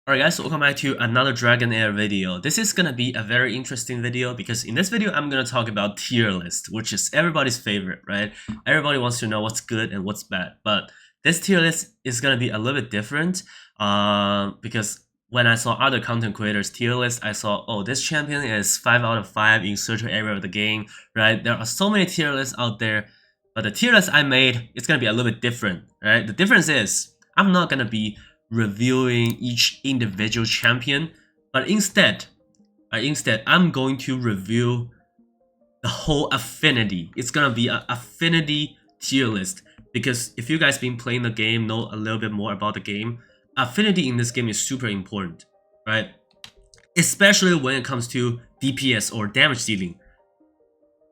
Alright guys, so welcome back to another Dragonheir video. This is gonna be a very interesting video because in this video I'm gonna talk about tier list, which is everybody's favorite, right? Everybody wants to know what's good and what's bad, but this tier list is gonna be a little bit different because when I saw other content creators tier list, I saw, oh, this champion is 5 out of 5 in certain area of the game, right? There are so many tier lists out there, but the tier list I made is gonna be a little bit different, right? The difference is I'm not gonna be reviewing each individual champion, but instead I'm going to review the whole Affinity. It's gonna be an Affinity tier list because if you guys been playing the game, know a little bit more about the game, Affinity in this game is super important, right? Especially when it comes to DPS or damage dealing.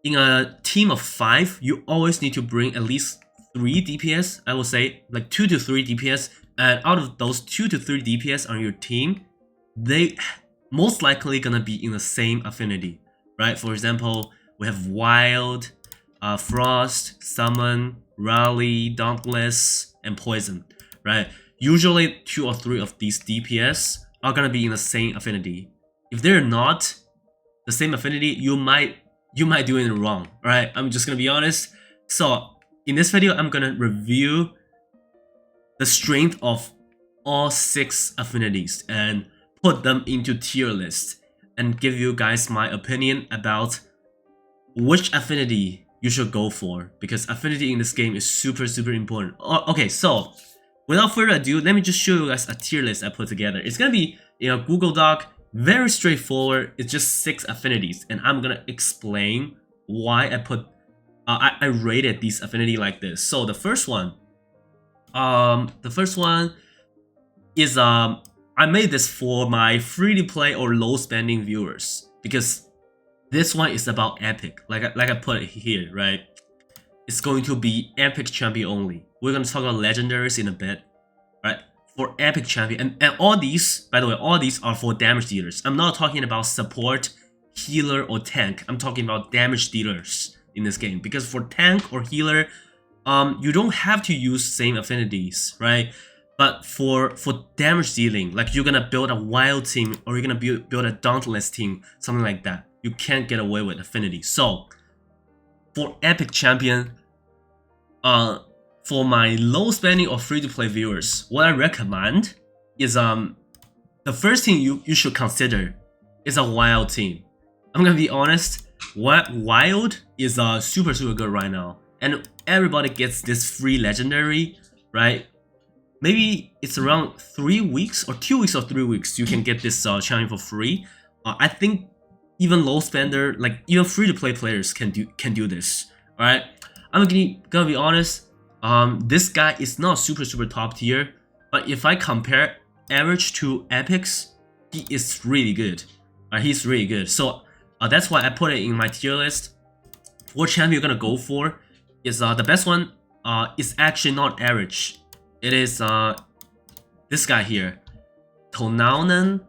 In a team of 5, you always need to bring at least 3 DPS, I would say, like 2 to 3 DPS, and out of those 2 to 3 DPS on your team, they most likely gonna be in the same affinity, right? For example, we have Wild, Frost, Summon, Raleigh, Dauntless, and Poison, right? Usually 2 or 3 of these DPS are gonna be in the same affinity. If they're not the same affinity, you might do it wrong, right? I'm just gonna be honest. So in this video, I'm gonna review the strength of all 6 affinities and put them into tier list and give you guys my opinion about which affinity you should go for, because affinity in this game is super important. Okay, so without further ado, let me just show you guys a tier list I put together. It's gonna be in a Google Doc, very straightforward. It's just 6 affinities, and I'm gonna explain why I put I rated these affinity like this. So the first one is I made this for my free-to-play or low-spending viewers because this one is about epic. Like I put it here, right? It's going to be epic champion only. We're gonna talk about legendaries in a bit, right? For epic champion, and all these, by the way, all these are for damage dealers. I'm not talking about support, healer, or tank. I'm talking about damage dealers in this game, because for tank or healer, you don't have to use same affinities, right? But for damage dealing, like you're gonna build a wild team or you're gonna build a dauntless team, something like that, you can't get away with affinity. So for epic champion, for my low spending or free to play viewers, what I recommend is the first thing you should consider is a wild team. I'm gonna be honest, wild is super good right now, and everybody gets this free legendary, right? Maybe it's around 3 weeks or 2 weeks or 3 weeks you can get this champion for free. I think even low spender, like even free to play players can do this. All right, I'm gonna be honest. This guy is not super top tier, but if I compare average to epics, he is really good. He's really good. So that's why I put it in my tier list. What champion you're gonna go for is the best one is actually not average. It is this guy here, Tonaunen.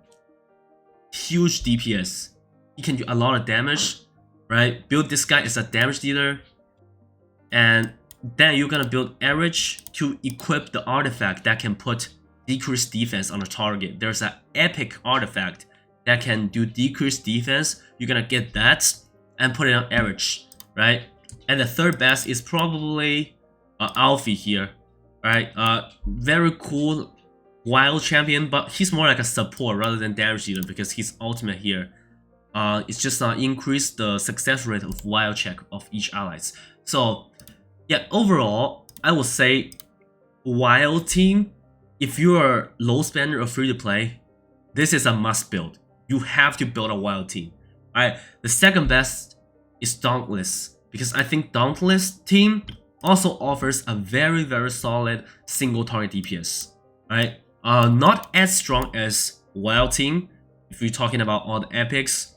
Huge DPS. He can do a lot of damage, right? Build this guy as a damage dealer, and then you're gonna build average to equip the artifact that can put decreased defense on the target. There's an epic artifact that can do decreased defense. You're gonna get that and put it on average, right? And the third best is probably Alfie here, right? Very cool wild champion, but he's more like a support rather than damage dealer because his ultimate here it's just increase the success rate of wild check of each allies. So yeah, overall I would say wild team, if you are low spender or free to play, this is a must build. You have to build a wild team. Alright, the second best is Dauntless, because I think Dauntless team also offers a very solid single target DPS. Right? Not as strong as Wild Team if you're talking about all the epics.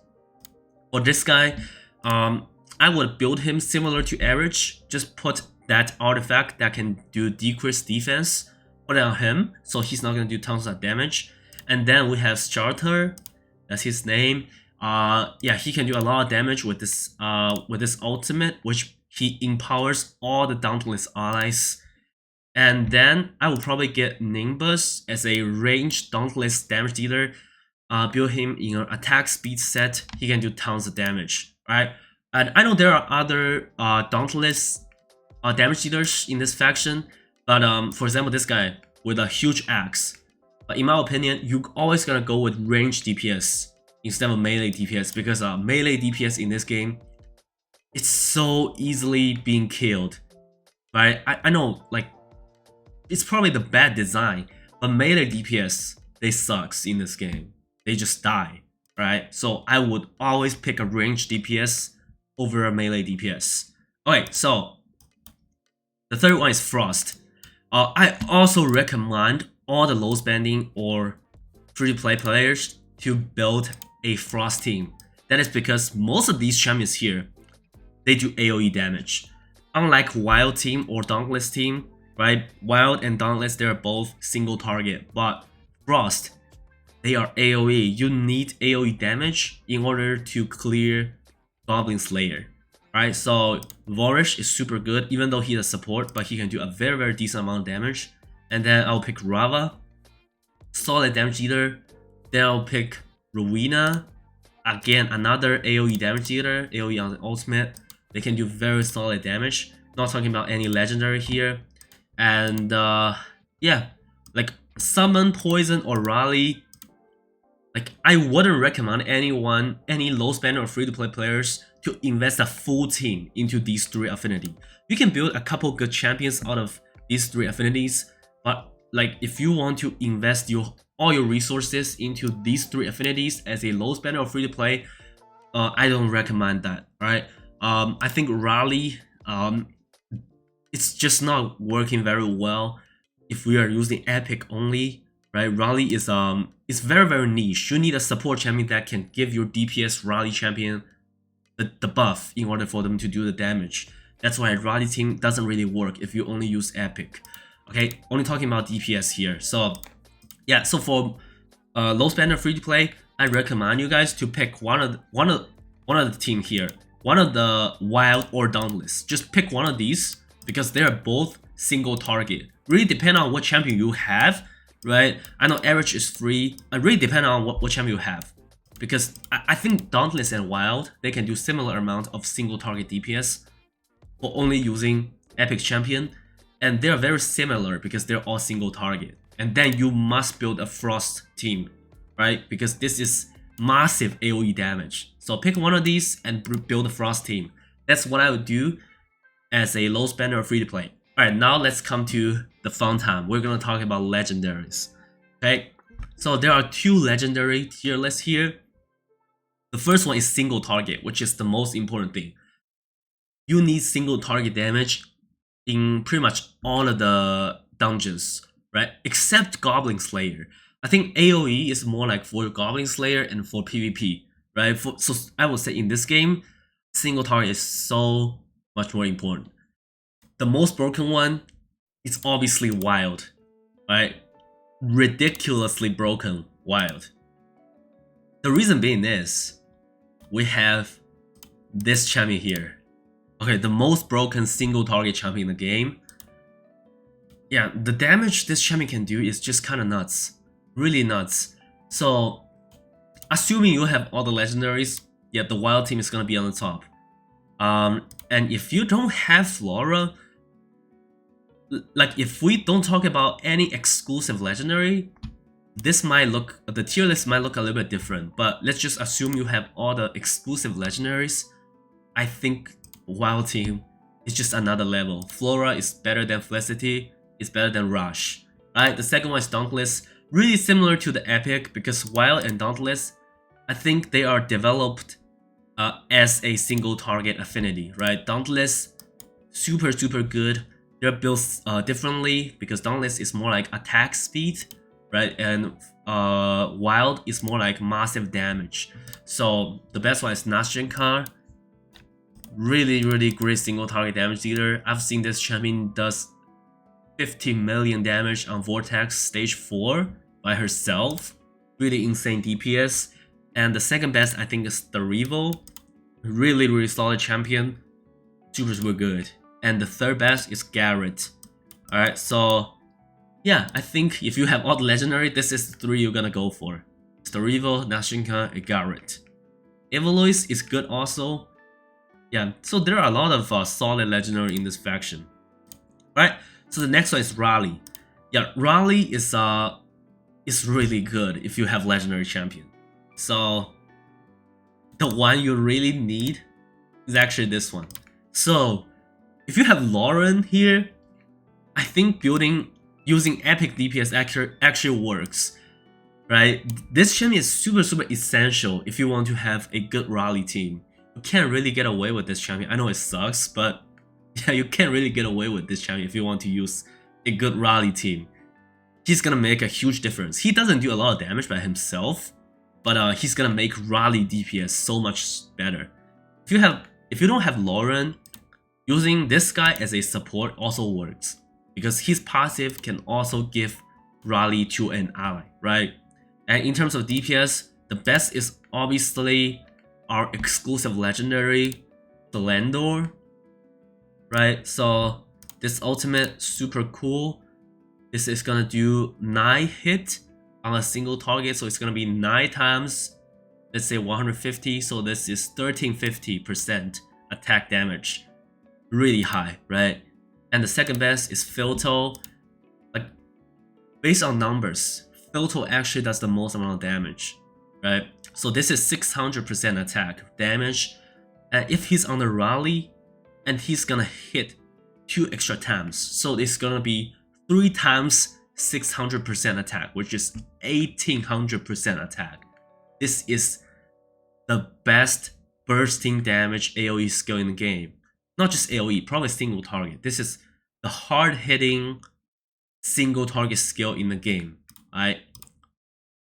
For this guy, I would build him similar to average. Just put that artifact that can do decreased defense, put it on him, so he's not gonna do tons of damage. And then we have Starter, that's his name. Yeah, he can do a lot of damage with this ultimate, which he empowers all the Dauntless allies. And then I will probably get Nimbus as a ranged dauntless damage dealer. Build him in an attack speed set. He can do tons of damage, right? And I know there are other dauntless damage dealers in this faction, but for example, this guy with a huge axe. But in my opinion, you always gonna go with ranged DPS instead of melee DPS because melee DPS in this game, it's so easily being killed, right? I know, like, it's probably the bad design, but melee DPS, they sucks in this game. They just die, right? So I would always pick a ranged DPS over a melee DPS. Okay, so the third one is Frost. I also recommend all the low spending or free-to-play players to build a Frost team. That is because most of these champions here, they do AoE damage. Unlike Wild Team or Dauntless Team, right? Wild and Dauntless, they are both single target, but Frost, they are AoE. You need AoE damage in order to clear Goblin Slayer, right? So Vorish is super good, even though he's a support, but he can do a very decent amount of damage. And then I'll pick Rava, solid damage dealer. Then I'll pick Rowena, again another AoE damage dealer, AoE on the ultimate. They can do very solid damage. Not talking about any legendary here. And yeah, like Summon, Poison, or Raleigh. Like, I wouldn't recommend anyone, any low spender or free-to-play players to invest a full team into these 3 affinity. You can build a couple good champions out of these 3 affinities, but like if you want to invest all your resources into these 3 affinities as a low spender or free-to-play, I don't recommend that, right? I think Raleigh, it's just not working very well if we are using Epic only, right? Raleigh is it's very niche. You need a support champion that can give your DPS Raleigh champion the buff in order for them to do the damage. That's why Raleigh team doesn't really work if you only use Epic. Okay, only talking about DPS here. So yeah, so for low spender free to play, I recommend you guys to pick one of the team here, one of the Wild or Dauntless. Just pick one of these because they are both single target. Really depend on what champion you have, right? I know average is 3. It really depend on what champion you have, because I think Dauntless and Wild, they can do similar amount of single target DPS for only using Epic champion, and they're very similar because they're all single target. And then you must build a Frost team, right? Because this is massive AoE damage. So pick one of these and build a Frost team. That's what I would do as a low spender or free to play. Alright, now let's come to the fun time. We're gonna talk about legendaries. Okay, so there are 2 legendary tier lists here. The first one is single target, which is the most important thing. You need single target damage in pretty much all of the dungeons, right? Except Goblin Slayer. I think AoE is more like for Goblin Slayer and for PvP, right? So I would say in this game, single target is so much more important. The most broken one is obviously Wild, right? Ridiculously broken Wild. The reason being is, we have this champion here. Okay, the most broken single target champion in the game. Yeah, the damage this champion can do is just kind of nuts. Really nuts. So, assuming you have all the legendaries, yeah, the Wild team is gonna be on the top. And if you don't have Flora, like if we don't talk about any exclusive legendary, this might look, the tier list might look a little bit different, but let's just assume you have all the exclusive legendaries. I think Wild team is just another level. Flora is better than Felicity, it's better than Rush. Alright, the second one is Dauntless. Really similar to the Epic, because Wild and Dauntless, I think they are developed as a single target affinity, right? Dauntless, super good. They're built differently because Dauntless is more like attack speed, right? And Wild is more like massive damage. So the best one is Nashinkar. Really great single target damage dealer. I've seen this champion does 50 million damage on Vortex stage 4 by herself. Really insane DPS. And the second best I think is the Revo. Really solid champion. Super good. And the third best is Garrett. Alright, so yeah, I think if you have all the legendary, this is the 3 you're gonna go for. Storivo, Nashinka, and Garrett. Evoluis is good also. Yeah, so there are a lot of solid legendary in this faction. Alright, so the next one is Raleigh. Yeah, Raleigh is really good if you have legendary champion. So the one you really need is actually this one. So if you have Lauren here, I think using epic DPS actually works, right? This champion is super essential if you want to have a good Raleigh team. You can't really get away with this champion. I know it sucks, but yeah, you can't really get away with this champion if you want to use a good Raleigh team. He's gonna make a huge difference. He doesn't do a lot of damage by himself, but he's gonna make Raleigh DPS so much better. If you don't have Lauren, using this guy as a support also works, because his passive can also give Raleigh to an ally, right? And in terms of DPS, the best is obviously our exclusive legendary, Thlandor, right? So this ultimate, super cool. This is gonna do 9 hit on a single target, so it's gonna be 9 times, let's say 150, so this is 1350% attack damage. Really high, right? And the second best is Filto. Like, based on numbers, Filto actually does the most amount of damage, right? So this is 600% attack damage, and if he's on the Raleigh, and he's gonna hit 2 extra times, so it's gonna be 3 times 600% attack, which is 1800% attack. This is the best bursting damage AoE skill in the game. Not just AoE, probably single target. This is the hard-hitting single target skill in the game, right?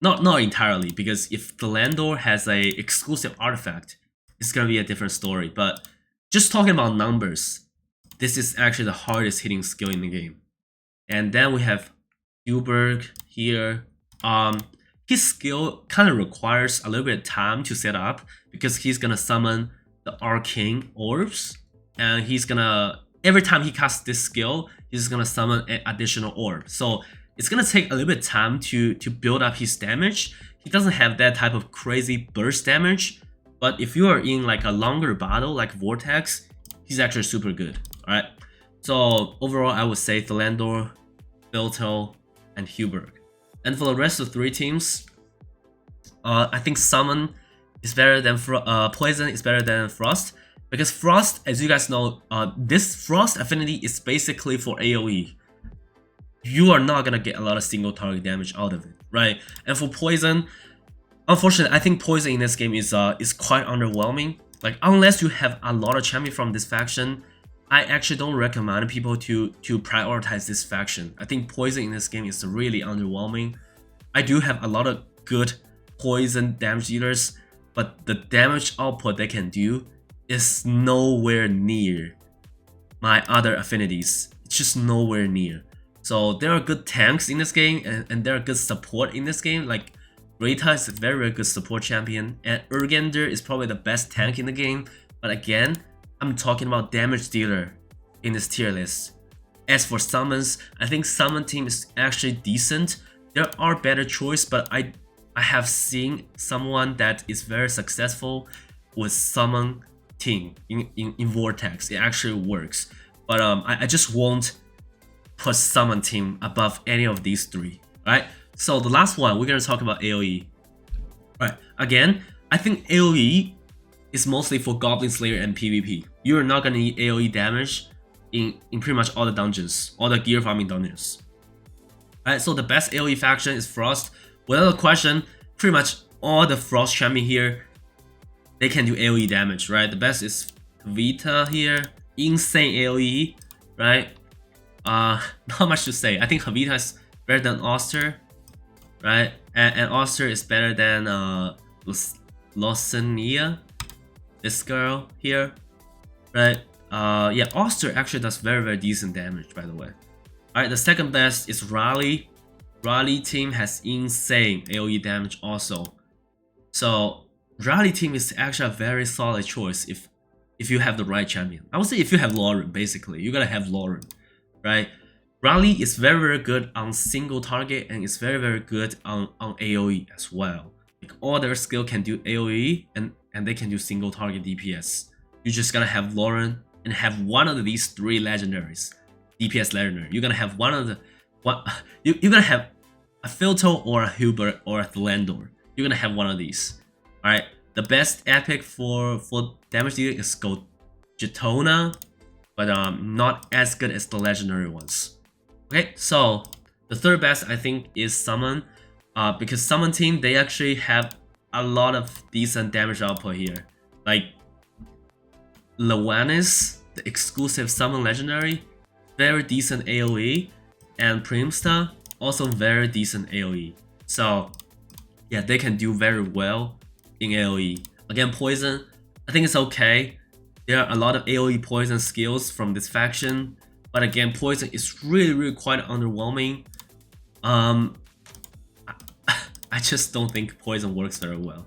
Not entirely, because if Thlandor has a exclusive artifact, it's gonna be a different story. But just talking about numbers, this is actually the hardest hitting skill in the game. And then we have Huberg here. His skill kind of requires a little bit of time to set up, because he's gonna summon the arcane orbs, and he's gonna, every time he casts this skill, he's gonna summon an additional orb. So it's gonna take a little bit of time to build up his damage. He doesn't have that type of crazy burst damage, but if you are in like a longer battle like Vortex, he's actually super good. Alright, so overall I would say Thlandor, Filto, and Huberg. And for the rest of the 3 teams, I think Summon is better than Poison is better than Frost, because Frost, as you guys know, this Frost Affinity is basically for AoE. You are not gonna get a lot of single target damage out of it, right? And for Poison, unfortunately, I think Poison in this game is quite underwhelming. Like, unless you have a lot of champion from this faction, I actually don't recommend people to prioritize this faction. I think Poison in this game is really underwhelming. I do have a lot of good Poison damage dealers, but the damage output they can do is nowhere near my other affinities. It's just nowhere near. So there are good tanks in this game, and there are good support in this game. Like, Rita is a very good support champion, and Urgander is probably the best tank in the game. But again, I'm talking about damage dealer in this tier list. As for summons, I think summon team is actually decent. There are better choice, but I have seen someone that is very successful with summon team in Vortex. It actually works. But I just won't put summon team above any of these 3. Right? So the last one, we're gonna talk about AoE. Right, again, I think AoE is mostly for Goblin Slayer and PvP. You're not gonna need AoE damage in pretty much all the dungeons, all the gear farming dungeons. Alright, so the best AoE faction is Frost. Without a question, pretty much all the Frost champion here, they can do AoE damage, right? The best is Vita here, insane AoE, right? Not much to say. I think Havita is better than Oster, right? And Oster is better than Losenia, this girl here, right? Yeah, Oster actually does very decent damage, by the way. Alright, the second best is Raleigh. Raleigh team has insane AoE damage also. So Raleigh team is actually a very solid choice if you have the right champion. I would say if you have Lauren, basically. You gotta have Lauren, right? Raleigh is very good on single target and it's very good on AoE as well. Like all their skill can do AoE and they can do single target DPS. You just gotta have Lauren and have one of these 3 legendaries. DPS legendary. You're gonna have one of the you're gonna have a Filto or a Hubert or a Thlandor. You're gonna have one of these. Alright. The best epic for damage dealing is Gitona, but not as good as the legendary ones. Okay, so the third best I think is Summon, because Summon team they actually have a lot of decent damage output here. Like Lewanis, the exclusive Summon legendary, very decent AoE, and Primsta also very decent AoE. So yeah, they can do very well in AoE. Again, Poison, I think it's okay. There are a lot of AoE Poison skills from this faction. But again, Poison is really quite underwhelming. I just don't think Poison works very well.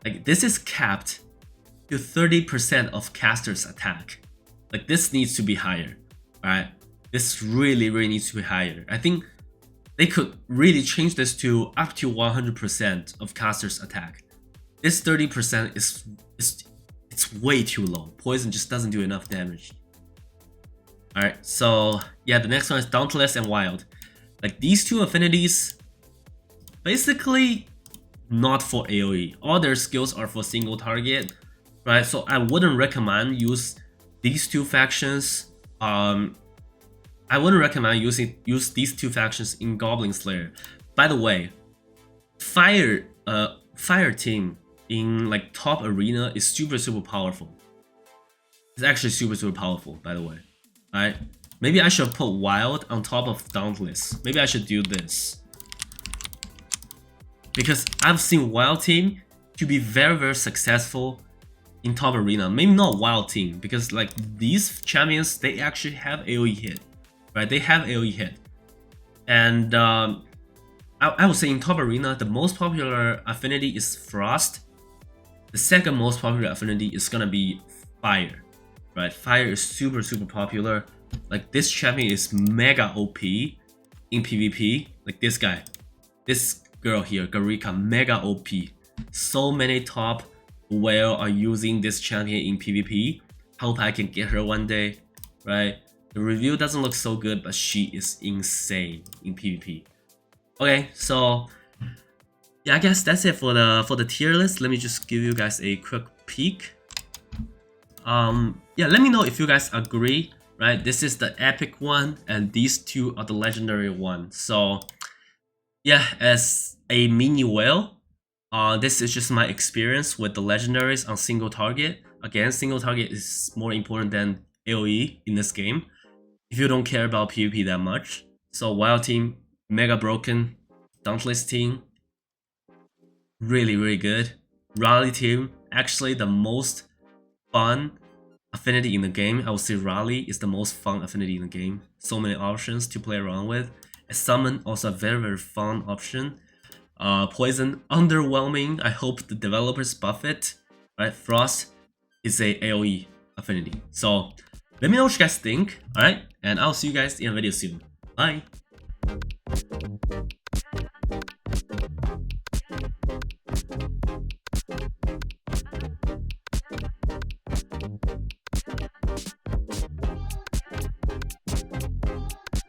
Like this is capped to 30% of caster's attack. Like this needs to be higher, right? This really needs to be higher. I think they could really change this to up to 100% of caster's attack. This 30% it's way too low. Poison just doesn't do enough damage. Alright, so yeah, the next one is Dauntless and Wild. Like these two affinities, basically not for AoE. All their skills are for single target, right? So I wouldn't recommend use these two factions. I wouldn't recommend use these two factions in Goblin Slayer. By the way, Fire team in like top arena is super powerful. It's actually super powerful, by the way. Alright, maybe I should put Wild on top of Dauntless. Maybe I should do this. Because I've seen Wild team to be very successful in top arena. Maybe not Wild team, because like these champions, they actually have AoE hit. Right, they have AoE hit. And I would say in top arena, the most popular affinity is Frost. The second most popular affinity is gonna be Fire. Right, Fire is super popular. Like this champion is mega OP in PvP. Like this guy, this girl here, Garika, mega OP. So many top whale are using this champion in PvP. Hope I can get her one day. Right, the review doesn't look so good, but she is insane in PvP. Okay, so yeah, I guess that's it for the tier list. Let me just give you guys a quick peek. Yeah, let me know if you guys agree, right? This is the epic one and these two are the legendary one. So yeah, as a mini whale, this is just my experience with the legendaries on single target. Again, single target is more important than AoE in this game if you don't care about PvP that much. So Wild team, mega broken. Dauntless team, really good. Raleigh team, actually the most fun affinity in the game. I would say Raleigh is the most fun affinity in the game. So many options to play around with. A Summon, also a very fun option. Poison, underwhelming. I hope the developers buff it. Right, Frost is a AoE affinity. So let me know what you guys think. Alright, and I'll see you guys in a video soon. Bye!